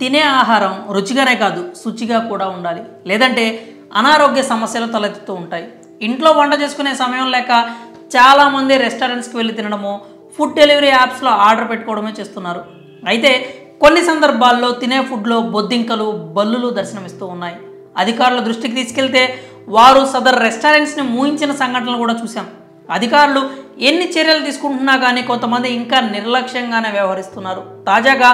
తినే ఆహారం రుచిగానే కాదు శుచిగా కూడా ఉండాలి, లేదంటే అనారోగ్య సమస్యలు తలెత్తుతూ ఉంటాయి. ఇంట్లో వంట చేసుకునే సమయం లేక చాలామంది రెస్టారెంట్స్కి వెళ్ళి తినడము, ఫుడ్ డెలివరీ యాప్స్లో ఆర్డర్ పెట్టుకోవడమే చేస్తున్నారు. అయితే కొన్ని సందర్భాల్లో తినే ఫుడ్లో బొద్దింకలు, బల్లులు దర్శనమిస్తూ ఉన్నాయి. అధికారుల దృష్టికి తీసుకెళ్తే వారు సదర్ రెస్టారెంట్స్ని మూయించిన సంఘటనలు కూడా చూసాం. అధికారులు ఎన్ని చర్యలు తీసుకుంటున్నా కానీ కొంతమంది ఇంకా నిర్లక్ష్యంగానే వ్యవహరిస్తున్నారు. తాజాగా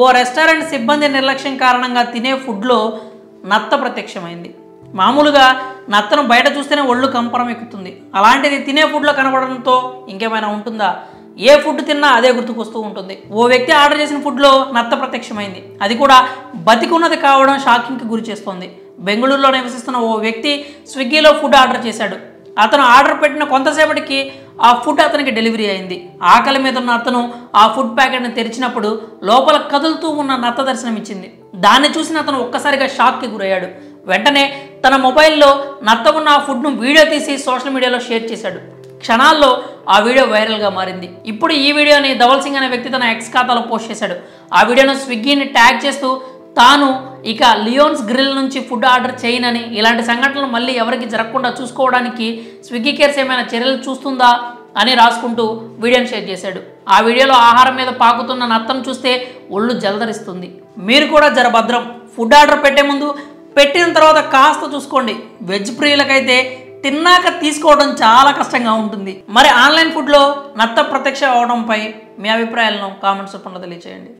ఓ రెస్టారెంట్ సిబ్బంది నిర్లక్ష్యం కారణంగా తినే ఫుడ్లో నత్త ప్రత్యక్షమైంది. మామూలుగా నత్తను బయట చూస్తేనే ఒళ్ళు కంపరం ఎక్కుతుంది, అలాంటిది తినే ఫుడ్లో కనబడడంతో ఇంకేమైనా ఉంటుందా? ఏ ఫుడ్ తిన్నా అదే గుర్తుకొస్తూ ఉంటుంది. ఓ వ్యక్తి ఆర్డర్ చేసిన ఫుడ్లో నత్త ప్రత్యక్షమైంది, అది కూడా బతికున్నది కావడం షాకింగ్కి గురి చేస్తోంది. బెంగళూరులో నివసిస్తున్న ఓ వ్యక్తి స్విగ్గీలో ఫుడ్ ఆర్డర్ చేశాడు. అతను ఆర్డర్ పెట్టిన కొంతసేపటికి ఆ ఫుడ్ అతనికి డెలివరీ అయింది. ఆకలి మీద ఉన్న అతను ఆ ఫుడ్ ప్యాకెట్ని తెరిచినప్పుడు లోపల కదులుతూ ఉన్న నత్త దర్శనం ఇచ్చింది. దాన్ని చూసిన అతను ఒక్కసారిగా షాక్కి గురయ్యాడు. వెంటనే తన మొబైల్లో నత్త ఉన్న ఆ ఫుడ్ను వీడియో తీసి సోషల్ మీడియాలో షేర్ చేశాడు. క్షణాల్లో ఆ వీడియో వైరల్గా మారింది. ఇప్పుడు ఈ వీడియోని ధవల్ సింగ్ అనే వ్యక్తి తన ఎక్స్ ఖాతాలో పోస్ట్ చేశాడు. ఆ వీడియోను స్విగ్గీని ట్యాగ్ చేస్తూ తాను ఇక లియోన్స్ గ్రిల్ నుంచి ఫుడ్ ఆర్డర్ చేయనని, ఇలాంటి సంఘటనలు మళ్ళీ ఎవరికి జరగకుండా చూసుకోవడానికి స్విగ్గీ కేర్స్ ఏమైనా చర్యలు చూస్తుందా అని రాసుకుంటూ వీడియోని షేర్ చేశాడు. ఆ వీడియోలో ఆహారం మీద పాకుతున్న నత్తను చూస్తే ఒళ్ళు జలధరిస్తుంది. మీరు కూడా జరభద్రం. ఫుడ్ ఆర్డర్ పెట్టే ముందు, పెట్టిన తర్వాత కాస్త చూసుకోండి. వెజ్ ప్రియులకైతే తిన్నాక తీసుకోవడం చాలా కష్టంగా ఉంటుంది. మరి ఆన్లైన్ ఫుడ్లో నత్త ప్రత్యక్ష అవడంపై మీ అభిప్రాయాలను కామెంట్స్ రూపంలో తెలియజేయండి.